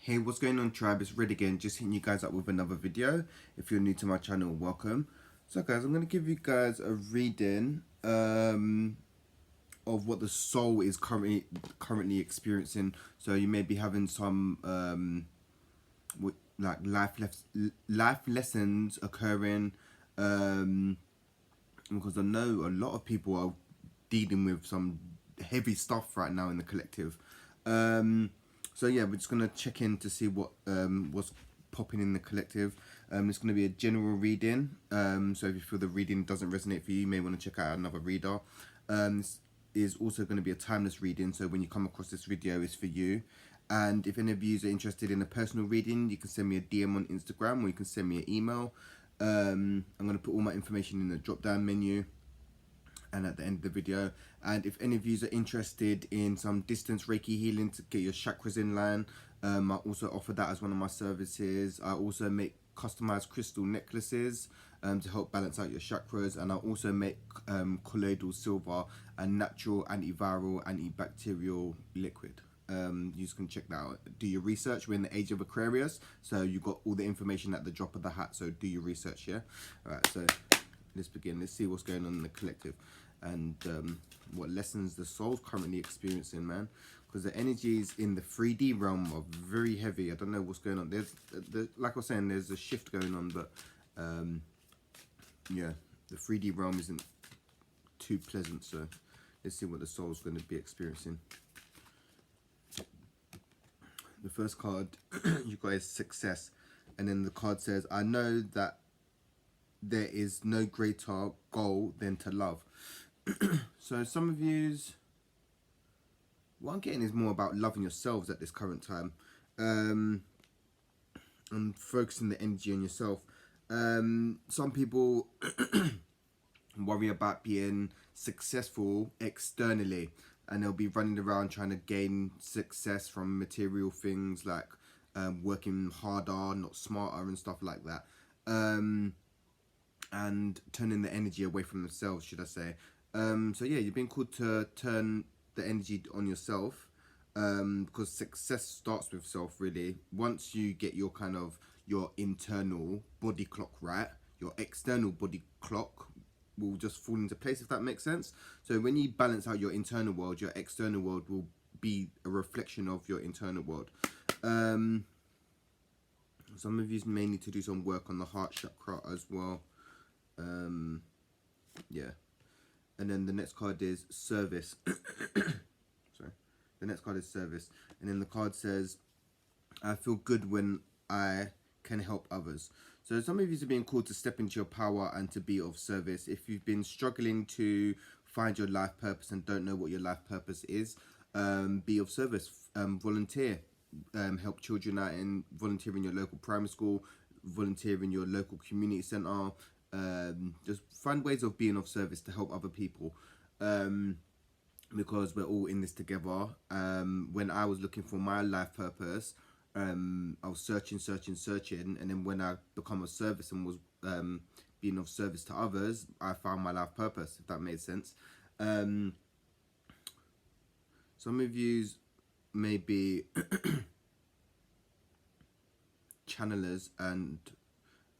Hey, what's going on, tribe? It's Red again, just hitting you guys up with another video. If you're new to my channel, welcome. So guys, I'm going to give you guys a reading of what the soul is currently experiencing. So you may be having some like life lessons occurring, because I know a lot of people are dealing with some heavy stuff right now in the collective. So yeah, we're just gonna check in to see what's popping in the collective. It's gonna be a general reading. So if you feel the reading doesn't resonate for you, you may want to check out another reader. This is also going to be a timeless reading. So when you come across this video, it's for you. And if any of you are interested in a personal reading, you can send me a DM on Instagram, or you can send me an email. I'm going to put all my information in the drop down menu and at the end of the video. And if any of you are interested in some distance Reiki healing to get your chakras in line, I also offer that as one of my services. I also make customized crystal necklaces to help balance out your chakras, and I also make colloidal silver and natural antiviral antibacterial liquid. You can check that out. Do your research. We're in the age of Aquarius, so you got all the information at the drop of the hat, so do your research. Yeah, all right, so let's begin. Let's see what's going on in the collective and what lessons the soul's currently experiencing, man. Because the energies in the 3D realm are very heavy. I don't know what's going on. Like I was saying, there's a shift going on, but yeah, the 3D realm isn't too pleasant. So let's see what the soul's going to be experiencing. The first card you got is success, and then the card says, I know that there is no greater goal than to love. So some of yous, what I'm getting is more about loving yourselves at this current time, and focusing the energy on yourself. Some people worry about being successful externally, and they'll be running around trying to gain success from material things like working harder, not smarter, and stuff like that, and turning the energy away from themselves, should I say. So yeah, you've been called to turn the energy on yourself, because success starts with self, really. Once you get your your internal body clock right, your external body clock will just fall into place, if that makes sense. So when you balance out your internal world, your external world will be a reflection of your internal world. Some of you may need to do some work on the heart chakra as well. Yeah. And then the next card is service. Sorry. The next card is service. And then the card says, I feel good when I can help others. So some of you are being called to step into your power and to be of service. If you've been struggling to find your life purpose and don't know what your life purpose is, be of service. Volunteer. Help children out, and volunteer in your local primary school, volunteer in your local community centre. Just find ways of being of service to help other people, because we're all in this together. When I was looking for my life purpose, I was searching, and then when I become of service and was being of service to others, I found my life purpose, if that made sense. Some of you may be channelers and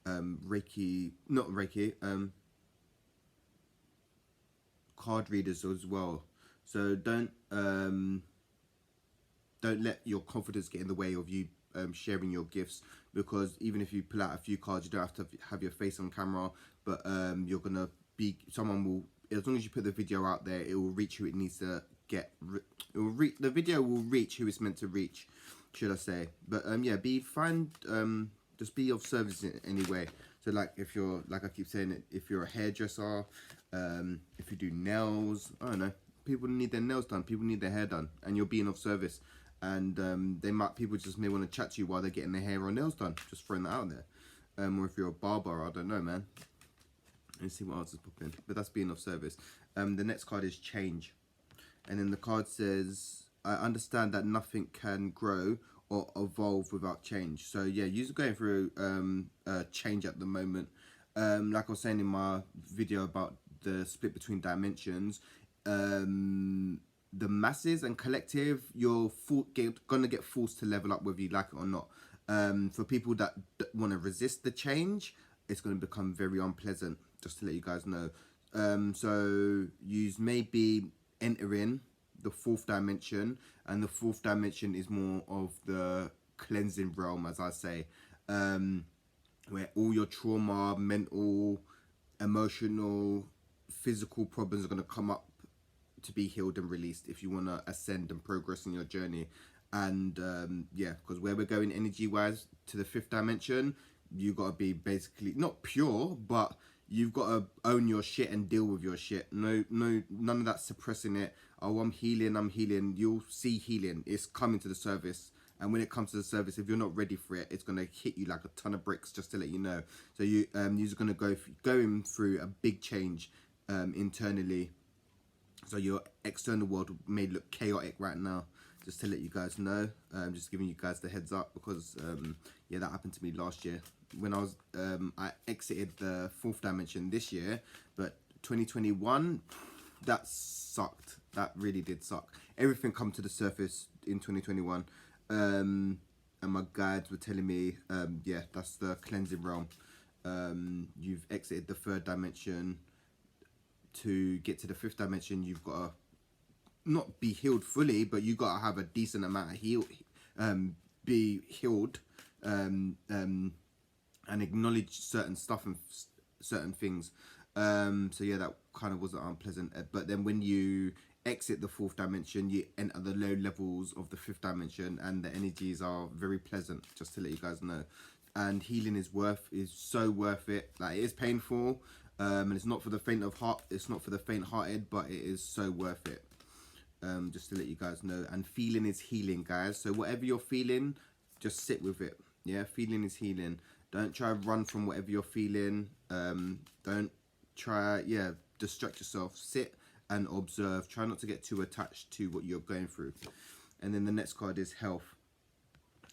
Reiki, not Reiki, card readers as well. So don't let your confidence get in the way of you sharing your gifts, because even if you pull out a few cards, you don't have to have your face on camera, but you're gonna be, someone will, as long as you put the video out there, it will reach who it needs to get. The video will reach who it's meant to reach, should I say. But yeah, just be of service in any way. So like, if you're, like I keep saying it, if you're a hairdresser, if you do nails, I don't know, people need their nails done, people need their hair done, and you're being of service. And people just may want to chat to you while they're getting their hair or nails done. Just throwing that out there. Or if you're a barber, I don't know, man. Let's see what else is popping. But that's being of service. The next card is change. And then the card says, I understand that nothing can grow or evolve without change. So yeah, you're going through change at the moment. Like I was saying in my video about the split between dimensions, the masses and collective, you're gonna get forced to level up whether you like it or not. For people that want to resist the change, it's going to become very unpleasant, just to let you guys know. So you maybe entering the fourth dimension, and the fourth dimension is more of the cleansing realm, as I say, where all your trauma, mental, emotional, physical problems are going to come up to be healed and released if you want to ascend and progress in your journey. And yeah, because where we're going energy wise to the fifth dimension, you got to be basically not pure, but you've got to own your shit and deal with your shit. None of that suppressing it. Oh, I'm healing. You'll see healing. It's coming to the surface. And when it comes to the service, if you're not ready for it, it's going to hit you like a ton of bricks, just to let you know. So you're just going to going through a big change internally. So your external world may look chaotic right now, just to let you guys know. Just giving you guys the heads up, because yeah, that happened to me last year when I exited the fourth dimension this year, but 2021, that sucked. That really did suck. Everything come to the surface in 2021, and my guides were telling me, yeah, that's the cleansing realm. You've exited the third dimension. To get to the fifth dimension, you've got to not be healed fully, but you got to have a decent amount of be healed, and acknowledge certain stuff and certain things. So yeah, that kind of wasn't unpleasant. But then when you exit the fourth dimension, you enter the low levels of the fifth dimension, and the energies are very pleasant, just to let you guys know. And healing is so worth it. Like, it is painful, and it's not for the faint of heart. It's not for the faint-hearted, but it is so worth it. Just to let you guys know. And feeling is healing, guys. So whatever you're feeling, just sit with it. Yeah, feeling is healing. Don't try to run from whatever you're feeling. Don't try, distract yourself. Sit and observe. Try not to get too attached to what you're going through. And then the next card is health.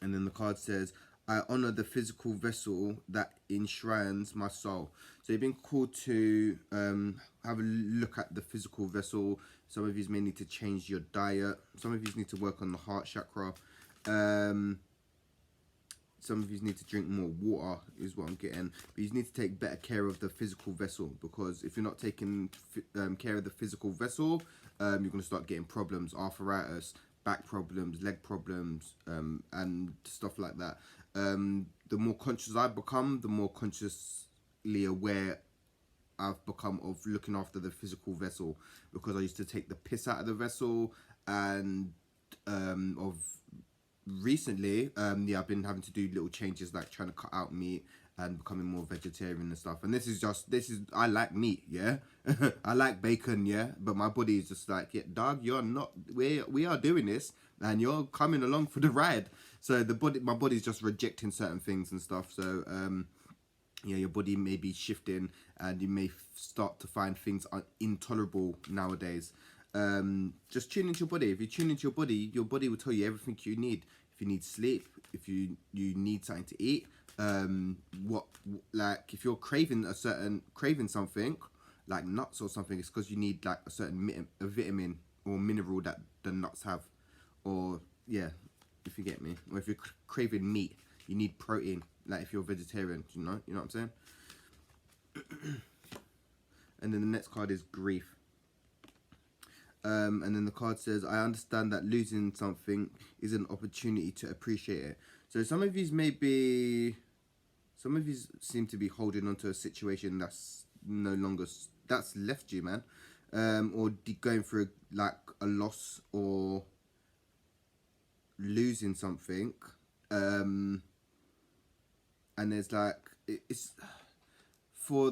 And then the card says, I honor the physical vessel that enshrines my soul. So you've been called to have a look at the physical vessel. Some of you may need to change your diet. Some of you need to work on the heart chakra. Some of you need to drink more water, is what I'm getting. But you need to take better care of the physical vessel, because if you're not taking care of the physical vessel, you're going to start getting problems, arthritis, back problems, leg problems, and stuff like that. The more conscious I've become, the more consciously aware I've become of looking after the physical vessel, because I used to take the piss out of the vessel, and of recently, yeah, I've been having to do little changes, like trying to cut out meat and becoming more vegetarian and stuff. And I like meat, yeah. I like bacon, yeah, but my body is just like, yeah, dog, you're not, we are doing this, and you're coming along for the ride. So my body's just rejecting certain things and stuff. So yeah, your body may be shifting, and you may start to find things are intolerable nowadays. Just tune into your body. If you tune into your body will tell you everything you need. If you need sleep, if you need something to eat, like if you're craving something like nuts or something, it's because you need like a certain vitamin or mineral that the nuts have, or yeah, if you get me. Or if you're craving meat, you need protein. Like if you're vegetarian, you know what I'm saying. And then the next card is grief. And then the card says, I understand that losing something is an opportunity to appreciate it. So some of you seem to be holding on to a situation that's no longer, that's left you, man. Or going through like a loss or losing something. And there's like, it's for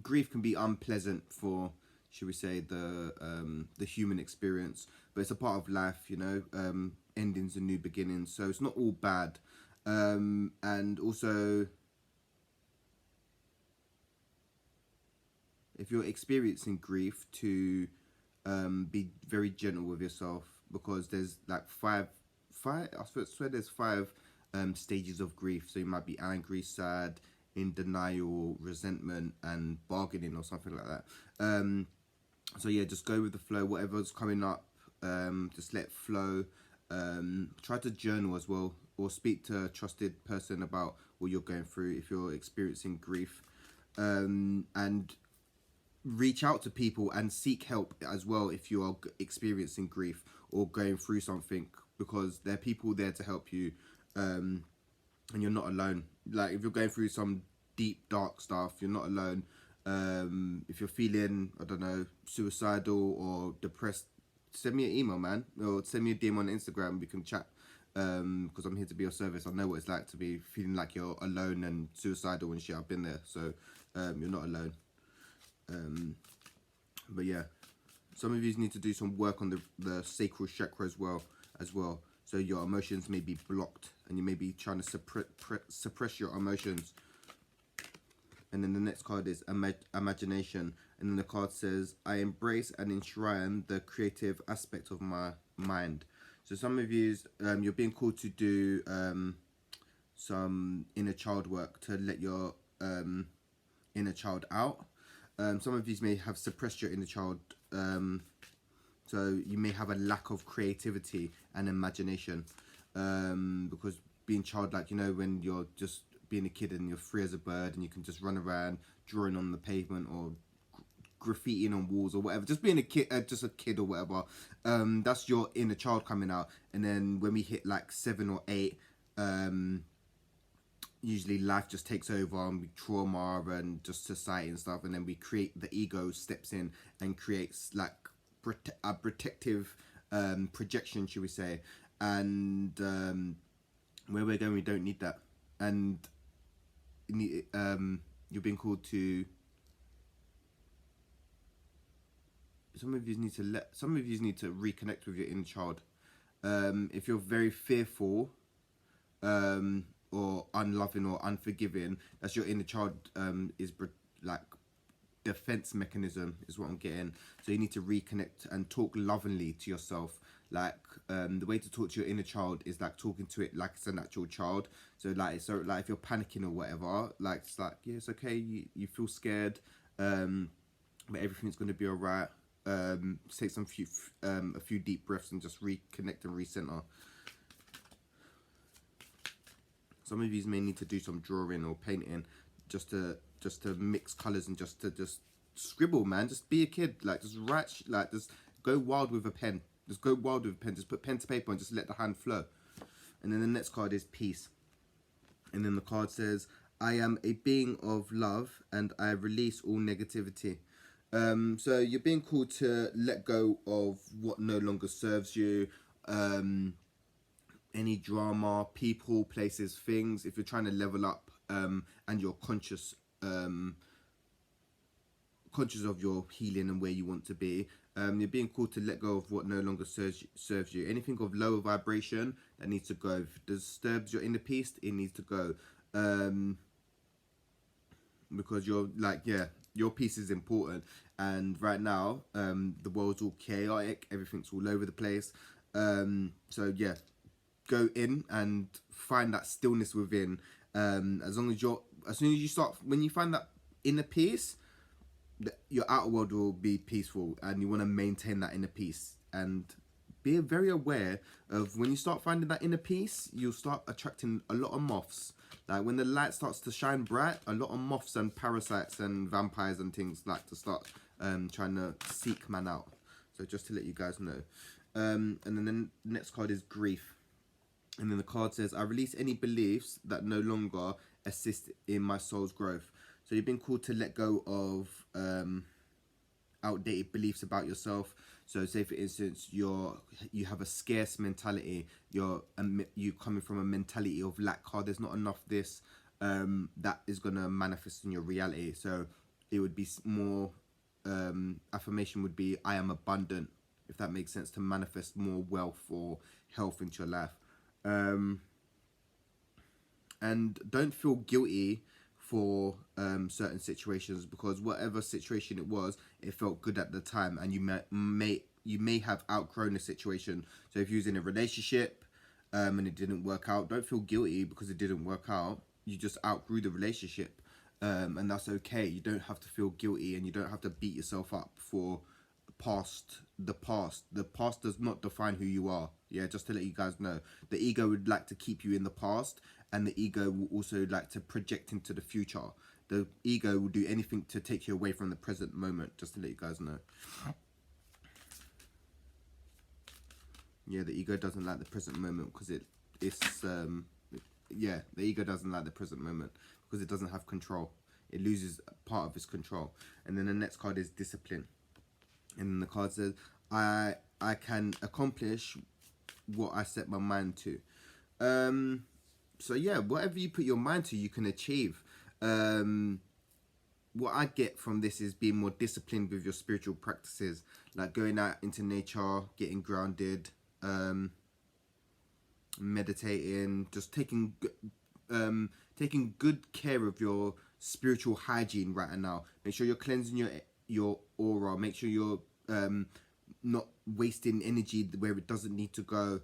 grief can be unpleasant for, should we say, the human experience, but it's a part of life, you know. Endings and new beginnings, so it's not all bad. And also, if you're experiencing grief, to be very gentle with yourself, because there's like five I swear there's five stages of grief. So you might be angry, sad, in denial, resentment, and bargaining, or something like that. So yeah, just go with the flow. Whatever's coming up, just let it flow. Try to journal as well, or speak to a trusted person about what you're going through if you're experiencing grief, and reach out to people and seek help as well if you are experiencing grief or going through something, because there are people there to help you, and you're not alone. Like if you're going through some deep dark stuff, you're not alone. If you're feeling, I don't know, suicidal or depressed, send me an email, man, or send me a DM on Instagram. We can chat, because I'm here to be of service. I know what it's like to be feeling like you're alone and suicidal and shit. I've been there, so you're not alone. But yeah, some of you need to do some work on the sacral chakra as well. So your emotions may be blocked, and you may be trying to suppress your emotions. And then the next card is imagination, and then the card says, I embrace and enshrine the creative aspect of my mind. So some of you, you're being called to do some inner child work to let your inner child out. Some of you may have suppressed your inner child, so you may have a lack of creativity and imagination, because being childlike, when you're just being a kid and you're free as a bird and you can just run around drawing on the pavement or graffitiing on walls or whatever, just being a kid, just a kid or whatever, that's your inner child coming out. And then when we hit like 7 or 8, usually life just takes over, and we trauma and just society and stuff, and then we create, the ego steps in and creates like a protective projection, should we say, and where we're going, we don't need that. And you're being called to, some of you need to reconnect with your inner child. If you're very fearful, or unloving or unforgiving, that's your inner child, is like defense mechanism is what I'm getting. So you need to reconnect and talk lovingly to yourself. Like the way to talk to your inner child is like talking to it like it's a natural child. So like if you're panicking or whatever, like it's like, yeah, it's okay, you feel scared, but everything's going to be all right. Take a few deep breaths and just reconnect and recenter. Some of you may need to do some drawing or painting, just to mix colors and just scribble, man. Just be a kid, like just write, like just go wild with a pen. Just go wild with a pen. Just put pen to paper and just let the hand flow. And then the next card is peace. And then the card says, I am a being of love and I release all negativity. So you're being called to let go of what no longer serves you. Any drama, people, places, things. If you're trying to level up, and you're conscious of your healing and where you want to be, you're being called to let go of what no longer serves you. Anything of lower vibration, that needs to go. If it disturbs your inner peace, it needs to go, because you're like, yeah, your peace is important. And right now, the world's all chaotic, everything's all over the place. So yeah, go in and find that stillness within. As soon as you start, when you find that inner peace, your outer world will be peaceful, and you want to maintain that inner peace. And be very aware of, when you start finding that inner peace, you'll start attracting a lot of moths. Like when the light starts to shine bright, a lot of moths and parasites and vampires and things like to start trying to seek man out. So just to let you guys know. And then the next card is grief. And then the card says, I release any beliefs that no longer assist in my soul's growth. So you've been called to let go of outdated beliefs about yourself. So say for instance, you have a scarce mentality. You coming from a mentality of lack. There's not enough this. That is going to manifest in your reality. So it would be more, affirmation would be, I am abundant, if that makes sense, to manifest more wealth or health into your life. And don't feel guilty for certain situations, because whatever situation it was, it felt good at the time, and you may have outgrown the situation. So if you was in a relationship and it didn't work out, don't feel guilty because it didn't work out. You just outgrew the relationship, and that's okay. You don't have to feel guilty, and you don't have to beat yourself up for past the past. The past does not define who you are. Yeah, just to let you guys know. The ego would like to keep you in the past, and the ego will also like to project into the future. The ego will do anything to take you away from the present moment, just to let you guys know. Yeah, the ego doesn't like the present moment because yeah, the ego doesn't like the present moment because it doesn't have control. It loses part of its control. And then the next card is discipline. And then the card says, I can accomplish what I set my mind to. So yeah, whatever you put your mind to, you can achieve. What I get from this is being more disciplined with your spiritual practices, like going out into nature, getting grounded, meditating, just taking good care of your spiritual hygiene right now. Make sure you're cleansing your aura. Make sure you're not wasting energy where it doesn't need to go.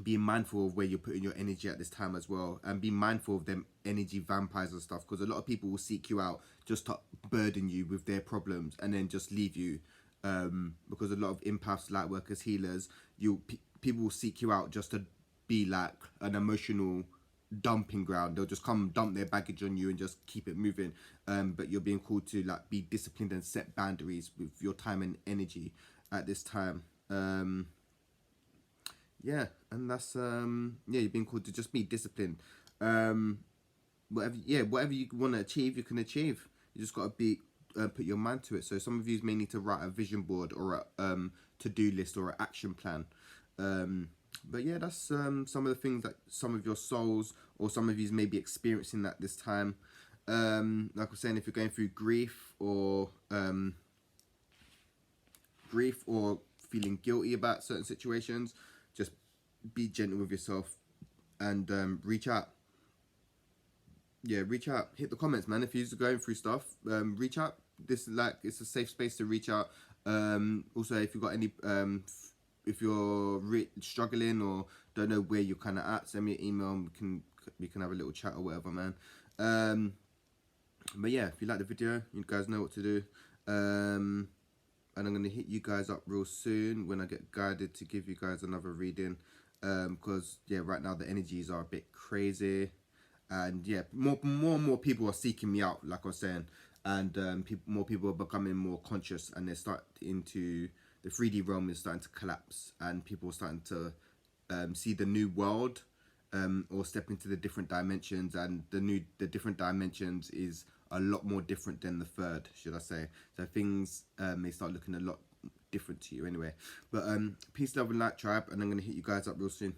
Being mindful of where you're putting your energy at this time as well, and be mindful of them energy vampires and stuff, because a lot of people will seek you out just to burden you with their problems and then just leave you, because a lot of empaths, light workers, healers, people will seek you out just to be like an emotional dumping ground. They'll just come dump their baggage on you and just keep it moving, but you're being called to like be disciplined and set boundaries with your time and energy at this time. Yeah, and that's yeah, you're being called to just be disciplined. Whatever you want to achieve, you can achieve. You just got to be put your mind to it. So some of you may need to write a vision board or a to-do list or an action plan. But yeah, that's some of the things that some of your souls or some of you may be experiencing at this time. Like I was saying, if you're going through grief or feeling guilty about certain situations, just be gentle with yourself and reach out. Yeah, reach out. Hit the comments, man. If you're going through stuff, reach out. This is like, it's a safe space to reach out. Also, if you've got any, if you're struggling or don't know where you're kind of at, send me an email and we can have a little chat or whatever, man. But yeah, if you like the video, you guys know what to do. And I'm going to hit you guys up real soon when I get guided to give you guys another reading, because yeah, right now the energies are a bit crazy, and yeah, more and more people are seeking me out, like I was saying, and more people are becoming more conscious, and they're starting to, the 3D realm is starting to collapse, and people are starting to see the new world, or step into the different dimensions, and the different dimensions is a lot more different than the third, should I say. So things may start looking a lot different to you anyway. But peace, love and light, tribe, and I'm going to hit you guys up real soon.